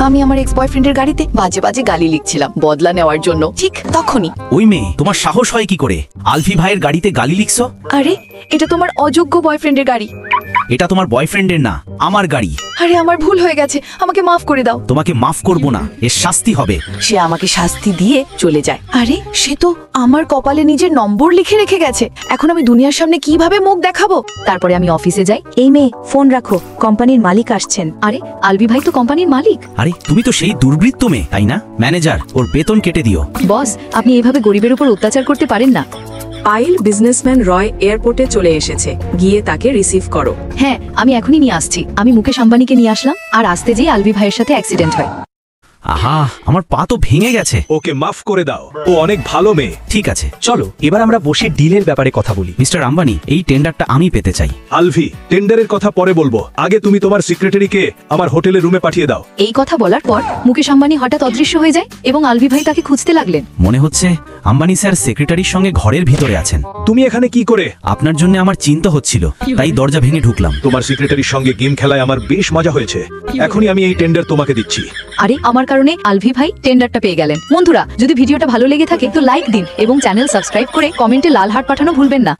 আমি আমার এক্স বয়ফ্রেন্ডের গাড়িতে বাজে বাজে গালি লিখছিলাম বদলা নেওয়ার জন্য। ঠিক তখনই ওই মেয়ে, তোমার সাহস হয় কি করে আলফি ভাইয়ের গাড়িতে গালি লিখছো? আরে এটা তোমার অযোগ্য বয়ফ্রেন্ডের গাড়ি। এটা তোমার বয়ফ্রেন্ডের না, আমার গাড়ি। আরে আমার ভুল হয়ে গেছে, আমাকে মাফ করে দাও। তোমাকে মাফ করব না, এর শাস্তি হবে। সে আমাকে শাস্তি দিয়ে চলে যায়। আরে সে তো আমার কপালে নিজের নম্বর লিখে রেখে গেছে। এখন আমি দুনিয়ার সামনে কিভাবে মুখ দেখাবো? তারপরে আমি অফিসে যাই। এই মেয়ে, ফোন রাখো, কোম্পানির মালিক আসছেন। আরে আলবি ভাই তো কোম্পানির মালিক। আরে তুমি তো সেই দুর্বৃত্ত মেয়ে, তাই না? ম্যানেজার, ওর বেতন কেটে দিও। বস, আপনি এইভাবে গরিবের উপর অত্যাচার করতে পারেন না। পাইল বিজনেসম্যান রয় এয়ারপোর্টে চলে এসেছে, গিয়ে তাকে রিসিভ করো। হ্যাঁ, আমি এখনই নিয়ে আসছি। আমি মুকেশ আম্বানিকে নিয়ে আসলাম, আর আসতে যেয়ে আলবি ভাইয়ের সাথে অ্যাক্সিডেন্ট হয়। আহা, আমার পা তো ভেঙে গেছে। ওকে মাফ করে দাও, ও অনেক ভালো মেয়ে। ঠিক আছে, চলো এবার আমরা বসে ডিলের ব্যাপারে কথা বলি। মিস্টার আম্বানি, এই টেন্ডারটা আমি পেতে চাই। আলভি, টেন্ডারের কথা পরে বলবো, আগে তুমি তোমার সেক্রেটারিকে আমার হোটেলের রুমে পাঠিয়ে দাও। এই কথা বলার পর মুকেশ আম্বানি হঠাৎ অদৃশ্য হয়ে যায় এবং আলবি ভাই তাকে খুঁজতে লাগলেন। মনে হচ্ছে আম্বানি স্যার সেক্রেটারির সঙ্গে ঘরের ভিতরে আছেন। তুমি এখানে কি করে? আপনার জন্য আমার চিন্তা হচ্ছিল, তাই দরজা ভেঙে ঢুকলাম। তোমার সেক্রেটারির সঙ্গে গেম খেলায় আমার বেশ মজা হয়েছে। এখনই আমি এই টেন্ডার তোমাকে দিচ্ছি। আরে আমার কারণে আলভি ভাই টেন্ডারটা পেয়ে গেলেন। বন্ধুরা, যদি ভিডিওটা ভালো লেগে থাকে তো লাইক দিন এবং চ্যানেল সাবস্ক্রাইব করে কমেন্টে লাল হার্ট পাঠানো ভুলবেন না।